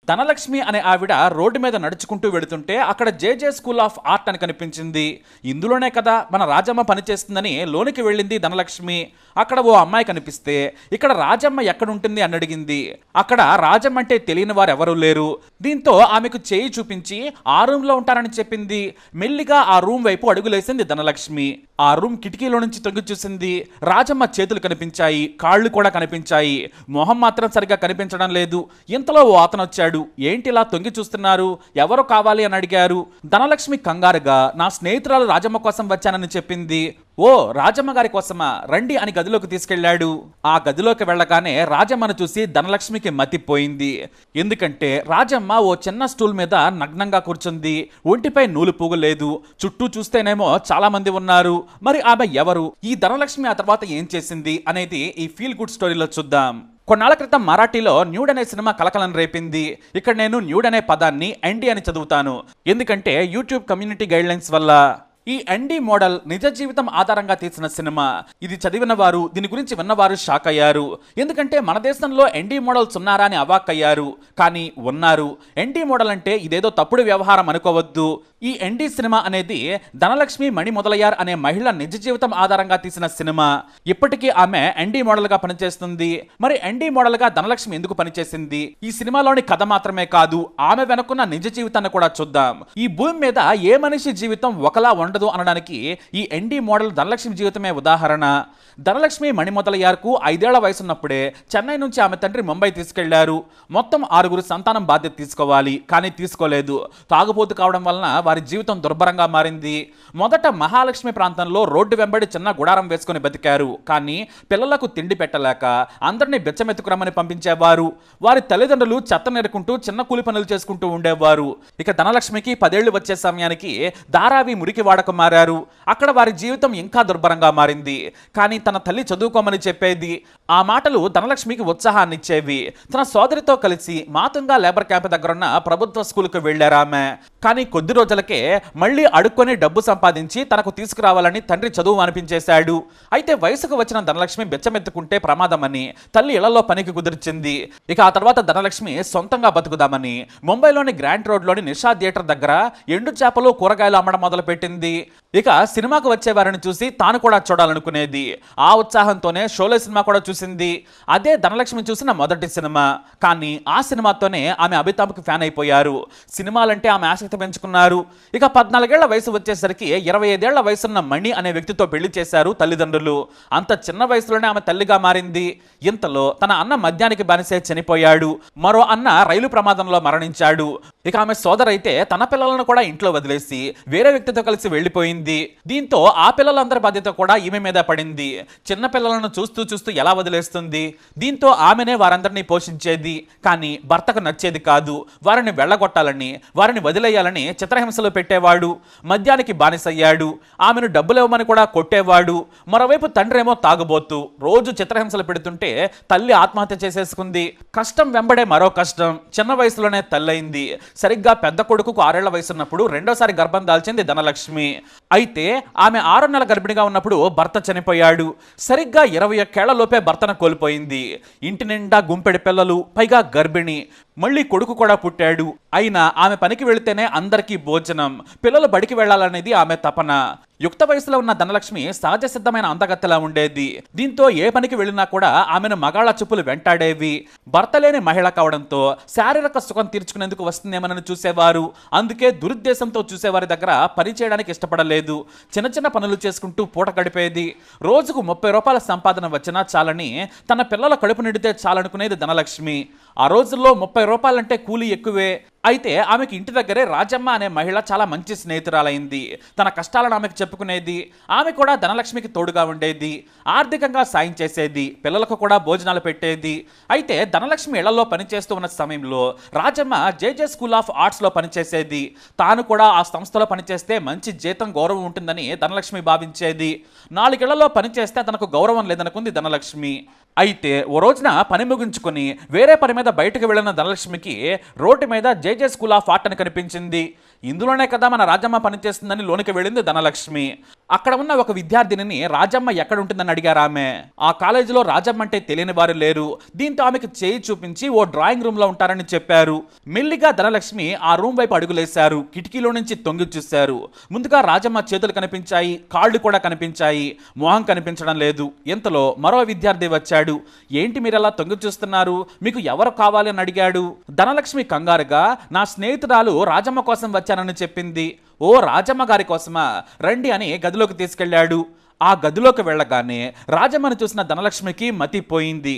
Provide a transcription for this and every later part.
ధనలక్ష్మి అనే ఆవిడ రోడ్డు మీద నడుచుకుంటూ వెళుతుంటే అక్కడ జేజే స్కూల్ ఆఫ్ ఆర్ట్ అని కనిపించింది. ఇందులోనే కదా మన రాజమ్మ పనిచేస్తుందని లోనికి వెళ్ళింది ధనలక్ష్మి. అక్కడ ఓ అమ్మాయి కనిపిస్తే ఇక్కడ రాజమ్మ ఎక్కడుంటుంది అని అడిగింది. అక్కడ రాజమ్మ అంటే తెలియని వారు ఎవరూ లేరు. దీంతో ఆమెకు చేయి చూపించి ఆ రూమ్లో ఉంటారని చెప్పింది. మెల్లిగా ఆ రూమ్ వైపు అడుగులేసింది ధనలక్ష్మి. ఆ రూమ్ కిటికీలో నుంచి తొంగి చూసింది. రాజమ్మ చేతులు కనిపించాయి, కాళ్ళు కూడా కనిపించాయి, మొహం మాత్రం సరిగ్గా కనిపించడం లేదు. ఇంతలో ఓ అతను వచ్చాడు. ఏంటి ఇలా తొంగి చూస్తున్నారు, ఎవరు కావాలి అని అడిగారు. ధనలక్ష్మి కంగారుగా నా స్నేహితురాలు రాజమ్మ కోసం వచ్చానని చెప్పింది. ఓ రాజమ్మ గారి కోసమా, రండి అని గదిలోకి తీసుకెళ్లాడు. ఆ గదిలోకి వెళ్ళగానే రాజమ్మను చూసి ధనలక్ష్మికి మతిపోయింది. ఎందుకంటే రాజమ్మ ఓ చిన్న స్టూల్ మీద నగ్నంగా కూర్చుంది. ఒంటిపై నూలు పువ్వు లేదు. చుట్టూ చూస్తేనేమో చాలా మంది ఉన్నారు. మరి ఆమె ఎవరు, ఈ ధనలక్ష్మి ఆ తర్వాత ఏం చేసింది అనేది ఈ ఫీల్ గుడ్ స్టోరీలో చూద్దాం. కొన్నాళ్ల క్రితం మరాఠీలో న్యూడ్ అనే సినిమా కలకలం రేపింది. ఇక్కడ నేను న్యూడ్ అనే పదాన్ని ఎన్డీ అని చదువుతాను, ఎందుకంటే యూట్యూబ్ కమ్యూనిటీ గైడ్లైన్స్ వల్ల. ఈ ఎన్డీ మోడల్ నిజ జీవితం ఆధారంగా తీసిన సినిమా. ఇది చదివిన వారు, దీని గురించి విన్నవారు షాక్ అయ్యారు. ఎందుకంటే మన దేశంలో ఎన్డీ మోడల్స్ ఉన్నారా అని అవాక్కయ్యారు. కానీ ఉన్నారు. ఎన్డీ మోడల్ అంటే ఇదేదో తప్పుడు వ్యవహారం అనుకోవద్దు. ఈ ఎన్డీ సినిమా అనేది ధనలక్ష్మి మణి మొదలయ్యార్ అనే మహిళ నిజ జీవితం ఆధారంగా తీసిన సినిమా. ఇప్పటికీ ఆమె ఎన్డీ మోడల్ గా పనిచేస్తుంది. మరి ఎన్డీ మోడల్ గా ధనలక్ష్మి ఎందుకు పనిచేసింది, ఈ సినిమాలోని కథ మాత్రమే కాదు, ఆమె వెనుకున్న నిజ జీవితాన్ని కూడా చూద్దాం. ఈ భూమి మీద ఏ మనిషి జీవితం ఒకలా ఉండదు అనడానికి ఈ ఎన్డీ మోడల్ ధనలక్ష్మి జీవితమే ఉదాహరణ. ధనలక్ష్మి మణి మొదలయ్యార్కు 5 ఏళ్ల వయసున్నప్పుడే చెన్నై నుంచి ఆమె తండ్రి ముంబై తీసుకెళ్లారు. మొత్తం 6 సంతానం బాధ్యత తీసుకోవాలి, కానీ తీసుకోలేదు. తాగుబోతు కావడం వలన వారి జీవితం దుర్భరంగా మారింది. మొదట మహాలక్ష్మి ప్రాంతంలో రోడ్డు వెంబడి చిన్న గుడారం వేసుకుని బతికారు. కానీ పిల్లలకు తిండి పెట్టలేక అందరినీ బెచ్చమెత్తుకురమ్మని పంపించేవారు. వారి తల్లిదండ్రులు చెత్త నెరుకుంటూ చిన్న కూలి పనులు చేసుకుంటూ ఉండేవారు. ఇక ధనలక్ష్మికి 10 ఏళ్లు వచ్చే సమయానికి ధారావి మురికి వాడకు మారారు. అక్కడ వారి జీవితం ఇంకా దుర్భరంగా మారింది. కానీ తన తల్లి చదువుకోమని చెప్పేది. ఆ మాటలు ధనలక్ష్మికి ఉత్సాహాన్ని ఇచ్చేవి. తన సోదరితో కలిసి మాతుంగా లేబర్ క్యాంప్ దగ్గరున్న ప్రభుత్వ స్కూల్కు వెళ్లారామె. కానీ కొద్ది రోజులకే మళ్ళీ అడుక్కొని డబ్బు సంపాదించి తనకు తీసుకురావాలని తండ్రి చదువు అనిపించేశాడు. అయితే వయసుకు వచ్చిన ధనలక్ష్మి బెచ్చమెత్తుకుంటే ప్రమాదమని తల్లి ఇళ్లలో పనికి కుదిర్చింది. ఇక ఆ తర్వాత ధనలక్ష్మి సొంతంగా బతుకుదామని ముంబైలోని గ్రాండ్ రోడ్లోని నిషా థియేటర్ దగ్గర ఎండు చేపలు కూరగాయలు అమ్మడం మొదలుపెట్టింది. ఇక సినిమాకు వచ్చేవారిని చూసి తాను కూడా చూడాలనుకునేది. ఆ ఉత్సాహంతోనే షోలే సినిమా కూడా చూసింది. అదే ధనలక్ష్మి చూసిన మొదటి సినిమా. కానీ ఆ సినిమాతోనే ఆమె అమితాబ్కి ఫ్యాన్ అయిపోయారు. సినిమాలంటే ఆమె ఆసక్తి పెంచుకున్నారు. ఇక 14 ఏళ్ల వయసు వచ్చేసరికి 25 ఏళ్ల వయసున్న మణి అనే వ్యక్తితో పెళ్లి చేశారు తల్లిదండ్రులు. అంత చిన్న వయసులోనే ఆమె తల్లిగా మారింది. ఇంతలో తన అన్న మద్యానికి బానిసే చనిపోయాడు. మరో అన్న రైలు ప్రమాదంలో మరణించాడు. ఇక ఆమె సోదరైతే తన పిల్లలను కూడా ఇంట్లో వదిలేసి వేరే వ్యక్తితో కలిసి వెళ్లిపోయింది. దీంతో ఆ పిల్లలందరి బాధ్యత కూడా ఈమె మీద పడింది. చిన్న పిల్లలను చూస్తూ చూస్తూ ఎలా వదిలేస్తుంది? దీంతో ఆమెనే వారందరినీ పోషించేది. కానీ భర్తకు నచ్చేది కాదు. వారిని వెళ్ళగొట్టాలని, వారిని వదిలేయాలని చిత్రహింసలు పెట్టేవాడు. మద్యానికి బానిసయ్యాడు. ఆమెను డబ్బులు ఇవ్వమని కూడా కొట్టేవాడు. మరోవైపు తండ్రి ఏమో తాగుబోతూ రోజు చిత్రహింసలు పెడుతుంటే తల్లి ఆత్మహత్య చేసేసుకుంది. కష్టం వెంబడే మరో కష్టం. చిన్న వయసులోనే తల్లయింది. సరిగ్గా పెద్ద కొడుకుకు 6 ఏళ్ల వయసున్నప్పుడు రెండోసారి గర్భం దాల్చింది ధనలక్ష్మి. అయితే ఆమె 6 నెలల గర్భిణిగా ఉన్నప్పుడు భర్త చనిపోయాడు. సరిగ్గా 21 ఏళ్లలోపే భర్తను కోల్పోయింది. ఇంటి నిండా గుంపెడి పిల్లలు, పైగా గర్భిణి. మళ్ళీ కొడుకు కూడా పుట్టాడు. అయినా ఆమె పనికి వెళితేనే అందరికీ భోజనం, పిల్లలు బడికి వెళ్లాలనేది ఆమె తపన. యుక్త వయసులో ఉన్న ధనలక్ష్మి సహజ సిద్ధమైన అందగత్తెలా ఉండేది. దీంతో ఏ పనికి వెళ్ళినా కూడా ఆమెను మగాళ్ల చూపులు వెంటాడేవి. భర్త లేని మహిళ కావడంతో శారీరక సుఖం తీర్చుకునేందుకు వస్తుందేమని చూసేవారు. అందుకే దురుద్దేశంతో చూసేవారి దగ్గర పని చేయడానికి ఇష్టపడలేదు. చిన్న చిన్న పనులు చేసుకుంటూ పూట గడిపేది. రోజుకు 30 రూపాయల సంపాదన వచ్చినా చాలని, తన పిల్లల కడుపు నిండితే చాలనుకునేది ధనలక్ష్మి. ఆ రోజుల్లో 30 రూపాయలంటే కూలీ ఎక్కువే. అయితే ఆమెకి ఇంటి దగ్గరే రాజమ్మ అనే మహిళ చాలా మంచి స్నేహితురాలైంది. తన కష్టాలను ఆమెకు చెప్పుకునేది. ఆమె కూడా ధనలక్ష్మికి తోడుగా ఉండేది. ఆర్థికంగా సాయం చేసేది. పిల్లలకు కూడా భోజనాలు పెట్టేది. అయితే ధనలక్ష్మి ఇళ్లలో పనిచేస్తూ ఉన్న సమయంలో రాజమ్మ జేజే స్కూల్ ఆఫ్ ఆర్ట్స్లో పనిచేసేది. తాను కూడా ఆ సంస్థలో పనిచేస్తే మంచి జీతం, గౌరవం ఉంటుందని ధనలక్ష్మి భావించేది. 4 ఏళ్లలో పనిచేస్తే తనకు గౌరవం లేదనుకుంది ధనలక్ష్మి. అయితే ఓ రోజున పని ముగించుకొని వేరే పని మీద బయటకు వెళ్ళిన ధనలక్ష్మికి రోడ్డు మీద జేజే స్కూల్ ఆఫ్ ఆర్ట్ అని కనిపించింది. ఇందులోనే కదా మన రాజమ్మ పనిచేస్తుందని లోనికి వెళ్ళింది ధనలక్ష్మి. అక్కడ ఉన్న ఒక విద్యార్థినిని రాజమ్మ ఎక్కడ ఉంటుందని అడిగారు ఆమె. ఆ కాలేజీలో రాజమ్మ అంటే తెలియని వారు లేరు. దీంతో ఆమెకు చేయి చూపించి ఓ డ్రాయింగ్ రూమ్ లో ఉంటారని చెప్పారు. మెల్లిగా ధనలక్ష్మి ఆ రూమ్ వైపు అడుగులేశారు. కిటికీలో నుంచి తొంగి చూశారు. ముందుగా రాజమ్మ చేతులు కనిపించాయి, కాళ్ళు కూడా కనిపించాయి, మొహం కనిపించడం లేదు. ఇంతలో మరో విద్యార్థి వచ్చాడు. ఏంటి మీరు అలా తొంగి చూస్తున్నారు, మీకు ఎవరు కావాలి అని అడిగాడు. ధనలక్ష్మి కంగారుగా నా స్నేహితురాలు రాజమ్మ కోసం వచ్చానని చెప్పింది. ఓ రాజమ్మ గారి కోసమా, రండి అని గదిలోకి తీసుకెళ్లాడు. ఆ గదిలోకి వెళ్ళగానే రాజమ్మను చూసిన ధనలక్ష్మికి మతిపోయింది.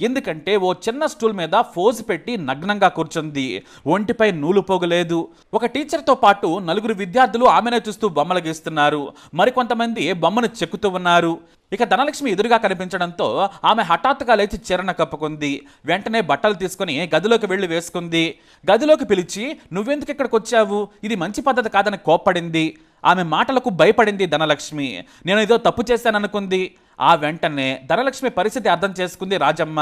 ఎందుకంటే ఓ చిన్న స్టూల్ మీద ఫోజు పెట్టి నగ్నంగా కూర్చుంది. ఒంటిపై నూలు పోగులేదు. ఒక టీచర్తో పాటు 4 విద్యార్థులు ఆమెనే చూస్తూ బొమ్మలు గీస్తున్నారు. మరికొంతమంది బొమ్మను చెక్కుతూ ఉన్నారు. ఇక ధనలక్ష్మి ఎదురుగా కనిపించడంతో ఆమె హఠాత్తుగా లేచి చీరను కప్పుకుంది. వెంటనే బట్టలు తీసుకుని గదిలోకి వెళ్లి వేసుకుంది. గదిలోకి పిలిచి నువ్వెందుకు ఇక్కడికి వచ్చావు, ఇది మంచి పద్ధతి కాదని కోప్పడింది. ఆమె మాటలకు భయపడింది ధనలక్ష్మి. నేను ఏదో తప్పు చేశాననుకుంది. ఆ వెంటనే ధనలక్ష్మి పరిస్థితి అర్థం చేసుకుంది రాజమ్మ.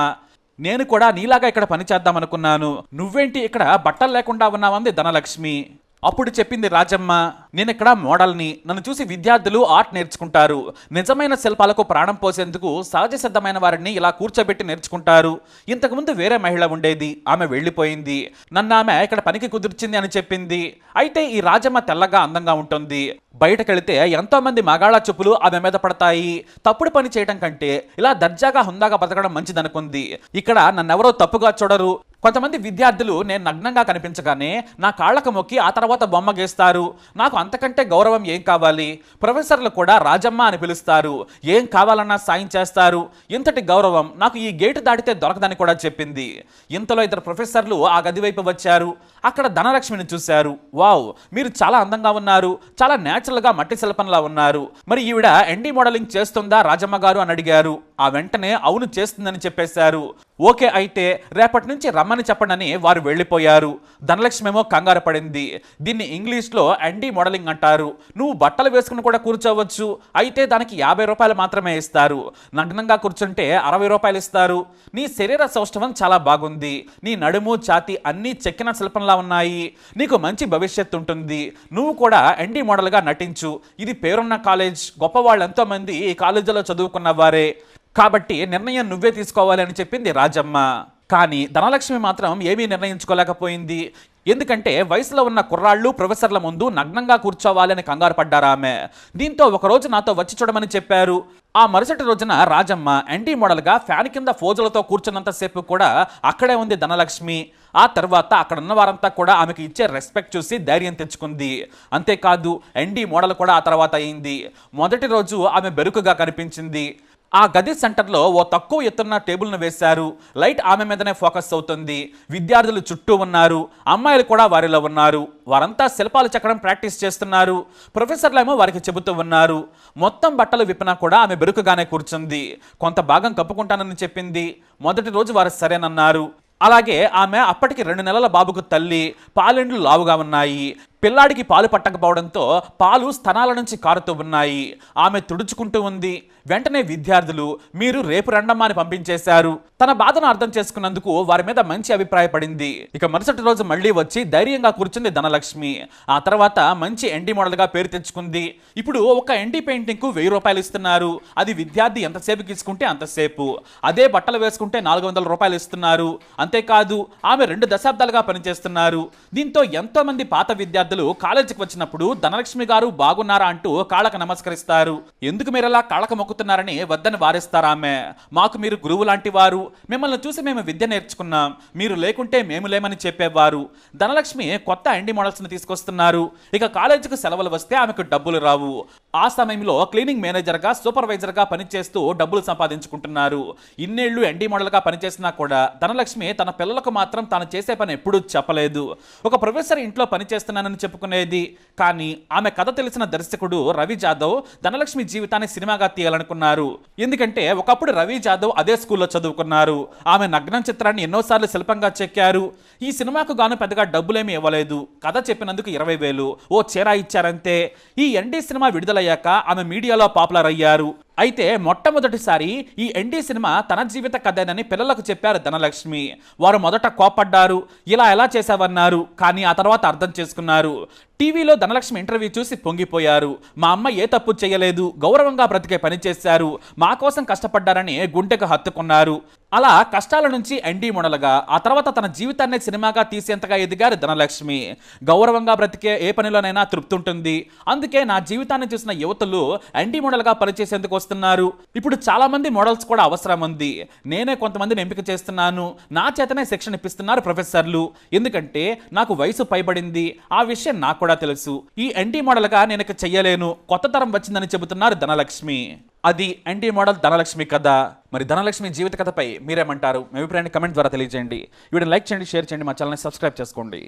నేను కూడా నీలాగా ఇక్కడ పని చేద్దామనుకున్నాను, నువ్వేంటి ఇక్కడ బట్టలు లేకుండా ఉన్నావంది ధనలక్ష్మి. అప్పుడు చెప్పింది రాజమ్మ, నేను ఇక్కడ మోడల్ని, నన్ను చూసి విద్యార్థులు ఆర్ట్ నేర్చుకుంటారు. నిజమైన శిల్పాలకు ప్రాణం పోసేందుకు సహజ సిద్ధమైన వారిని ఇలా కూర్చోబెట్టి నేర్చుకుంటారు. ఇంతకుముందు వేరే మహిళ ఉండేది, ఆమె వెళ్ళిపోయింది. నన్ను ఆమె ఇక్కడ పనికి కుదిర్చింది అని చెప్పింది. అయితే ఈ రాజమ్మ తెల్లగా అందంగా ఉంటుంది. బయటకెళితే ఎంతో మంది మగాళ్ళ చెప్పులు ఆమె మీద పడతాయి. తప్పుడు పని చేయడం కంటే ఇలా దర్జాగా హుందాగా బతకడం మంచిదనుకుంది. ఇక్కడ నన్నెవరో తప్పుగా చూడరు. కొంతమంది విద్యార్థులు నేను నగ్నంగా కనిపించగానే నా కాళ్లకు మొక్కి ఆ తర్వాత బొమ్మ గీస్తారు. నాకు అంతకంటే గౌరవం ఏం కావాలి? ప్రొఫెసర్లు కూడా రాజమ్మ అని పిలుస్తారు, ఏం కావాలన్నా సాయం చేస్తారు. ఇంతటి గౌరవం నాకు ఈ గేటు దాటితే దొరకదని కూడా చెప్పింది. ఇంతలో 2 ప్రొఫెసర్లు ఆ గది వైపు వచ్చారు. అక్కడ ధనలక్ష్మిని చూశారు. వావ్, మీరు చాలా అందంగా ఉన్నారు, చాలా న్యాచురల్గా మట్టి శిల్పంలా ఉన్నారు. మరి ఈవిడ ఎన్డీ మోడలింగ్ చేస్తుందా రాజమ్మ గారు అని అడిగారు. ఆ వెంటనే అవును చేస్తుందని చెప్పేశారు. ఓకే, అయితే రేపటి నుంచి రమ్మని చెప్పండి వారు వెళ్ళిపోయారు. ధనలక్ష్మి ఏమో కంగారు పడింది. దీన్ని ఇంగ్లీష్లో ఎన్డీ మోడలింగ్ అంటారు. నువ్వు బట్టలు వేసుకుని కూడా కూర్చోవచ్చు, అయితే దానికి 50 రూపాయలు మాత్రమే ఇస్తారు. నగ్నంగా కూర్చుంటే 60 రూపాయలు ఇస్తారు. నీ శరీర సౌష్ఠవం చాలా బాగుంది, నీ నడుము ఛాతి అన్నీ చెక్కిన శిల్పంలా ఉన్నాయి, నీకు మంచి భవిష్యత్తు ఉంటుంది. నువ్వు కూడా ఎన్డీ మోడల్గా నటించు. ఇది పేరున్న కాలేజ్, గొప్పవాళ్ళు ఎంతో మంది ఈ కాలేజీలో చదువుకున్న వారే, కాబట్టి నిర్ణయం నువ్వే తీసుకోవాలి అని చెప్పింది రాజమ్మ. కానీ ధనలక్ష్మి మాత్రం ఏమీ నిర్ణయించుకోలేకపోయింది. ఎందుకంటే వయసులో ఉన్న కుర్రాళ్ళు ప్రొఫెసర్ల ముందు నగ్నంగా కూర్చోవాలి అని కంగారు పడ్డారామె. దీంతో ఒకరోజు నాతో వచ్చి చూడమని చెప్పారు. ఆ మరుసటి రోజున రాజమ్మ ఎన్టీ మోడల్గా ఫ్యాన్ కింద ఫోజులతో కూర్చున్నంతసేపు కూడా అక్కడే ఉంది ధనలక్ష్మి. ఆ తర్వాత అక్కడ ఉన్న వారంతా కూడా ఆమెకు ఇచ్చే రెస్పెక్ట్ చూసి ధైర్యం తెచ్చుకుంది. అంతేకాదు ఎన్డీ మోడల్ కూడా ఆ తర్వాత అయింది. మొదటి రోజు ఆమె బెరుకుగా కనిపించింది. ఆ గది సెంటర్లో ఓ తక్కువ ఎత్తున్న టేబుల్ను వేశారు. లైట్ ఆమె మీదనే ఫోకస్ అవుతుంది. విద్యార్థులు చుట్టూ ఉన్నారు, అమ్మాయిలు కూడా వారిలో ఉన్నారు. వారంతా శిల్పాలు చెక్కడం ప్రాక్టీస్ చేస్తున్నారు. ప్రొఫెసర్లేమో వారికి చెబుతూ ఉన్నారు. మొత్తం బట్టలు విప్పినా కూడా ఆమె బెరుకుగానే కూర్చుంది. కొంత భాగం కప్పుకుంటానని చెప్పింది. మొదటి రోజు వారు సరేనన్నారు. అలాగే ఆమె అప్పటికి 2 నెలల బాబుకు తల్లి. పాలెండ్లు లావుగా ఉన్నాయి. పిల్లాడికి పాలు పట్టకపోవడంతో పాలు స్తనాల నుంచి కారుతూ ఉన్నాయి. ఆమె తుడుచుకుంటూ ఉంది. వెంటనే విద్యార్థులు మీరు రేపు రండమ్మా అని పంపించేశారు. తన బాధను అర్థం చేసుకున్నందుకు వారి మీద మంచి అభిప్రాయపడింది. ఇక మరుసటి రోజు మళ్ళీ వచ్చి ధైర్యంగా కూర్చుంది ధనలక్ష్మి. ఆ తర్వాత మంచి ఎన్డీ మోడల్గా పేరు తెచ్చుకుంది. ఇప్పుడు ఒక ఎన్డీ పెయింటింగ్కు 1000 రూపాయలు ఇస్తున్నారు. అది విద్యార్థి ఎంతసేపు తీసుకుంటే అంతసేపు. అదే బట్టలు వేసుకుంటే 400 రూపాయలు ఇస్తున్నారు. అంతేకాదు ఆమె 2 దశాబ్దాలుగా పనిచేస్తున్నారు. దీంతో ఎంతో మంది పాత విద్యార్థులు కాలేజీకి వచ్చినప్పుడు ధనలక్ష్మి గారు బాగున్నారా అంటూ కాళ్ళకు నమస్కరిస్తారు. ఎందుకు మీరు అలా కాళ్ళకు మొక్కుతున్నారని వద్దని వారిస్తారామె. మాకు మీరు గురువు లాంటి వారు, మిమ్మల్ని చూసి మేము విద్య నేర్చుకున్నాం, మీరు లేకుంటే మేము లేమని చెప్పేవారు. ధనలక్ష్మి కొత్త ఎన్డీ మోడల్స్ని తీసుకొస్తున్నారు. ఇక కాలేజీకి సెలవులు వస్తే ఆమెకు డబ్బులు రావు. ఆ సమయంలో క్లీనింగ్ మేనేజర్గా సూపర్వైజర్గా పనిచేస్తూ డబ్బులు సంపాదించుకుంటున్నారు. ఇన్నేళ్లు ఎన్డీ మోడల్గా పనిచేసినా కూడా ధనలక్ష్మి తన పిల్లలకు మాత్రం తాను చేసే పని ఎప్పుడూ చెప్పలేదు. ఒక ప్రొఫెసర్ ఇంట్లో పనిచేస్తున్నానని చెప్పుకునేది. కానీ ఆమె కథ తెలిసిన దర్శకుడు రవి జాదవ్ ధనలక్ష్మి జీవితాన్ని సినిమాగా తీయాలనుకున్నారు. ఎందుకంటే ఒకప్పుడు రవి జాదవ్ అదే స్కూల్లో చదువుకున్నారు. ఆమె నగ్నం చిత్రాన్ని ఎన్నోసార్లు శిల్పంగా చెక్కారు. ఈ సినిమాకు గాను పెద్దగా డబ్బులేమీ ఇవ్వలేదు. కథ చెప్పినందుకు 20,000 ఓ చీర ఇచ్చారంతే. ఈ ఎన్డీ సినిమా విడుదలయ్యాక ఆమె మీడియాలో పాపులర్ అయ్యారు. అయితే మొట్టమొదటిసారి ఈ ఎన్టీ సినిమా తన జీవిత కథేనని పిల్లలకు చెప్పారు ధనలక్ష్మి. వారు మొదట కోపడ్డారు, ఇలా ఎలా చేశావన్నారు. కానీ ఆ తర్వాత అర్థం చేసుకున్నారు. టీవీలో ధనలక్ష్మి ఇంటర్వ్యూ చూసి పొంగిపోయారు. మా అమ్మ ఏ తప్పు చేయలేదు, గౌరవంగా బ్రతికే పని చేశారు, మా కోసం కష్టపడ్డారని గుండెకు హత్తుకున్నారు. అలా కష్టాల నుంచి ఎన్టీ మోడల్గా, ఆ తర్వాత తన జీవితాన్ని సినిమాగా తీసేంతగా ఎదిగారు ధనలక్ష్మి. గౌరవంగా బ్రతికే ఏ పనిలోనైనా తృప్తి ఉంటుంది. అందుకే నా జీవితాన్ని చూసిన యువతులు ఎన్టీ మోడల్గా పనిచేసేందుకు వస్తున్నారు. ఇప్పుడు చాలా మంది మోడల్స్ కూడా అవసరం ఉంది. నేనే కొంతమందిని ఎంపిక చేస్తున్నాను. నా చేతనే శిక్షణ ఇప్పిస్తున్నారు ప్రొఫెసర్లు. ఎందుకంటే నాకు వయసు పైబడింది, ఆ విషయం నాకు కూడా తెలుసు. ఈ ఎన్టీ మోడల్గా నేను ఇక చెయ్యలేను, కొత్త తరం వచ్చిందని చెబుతున్నారు ధనలక్ష్మి. అది ఎన్టీ మోడల్ ధనలక్ష్మి కథ. మరి ధనలక్ష్మి జీవిత కథపై మీరేమంటారు? మీ అభిప్రాయాన్ని కమెంట్ ద్వారా తెలియజేయండి. వీడియోని లైక్ చేయండి, షేర్ చేయండి, మా ఛానల్ని సబ్స్క్రైబ్ చేసుకోండి.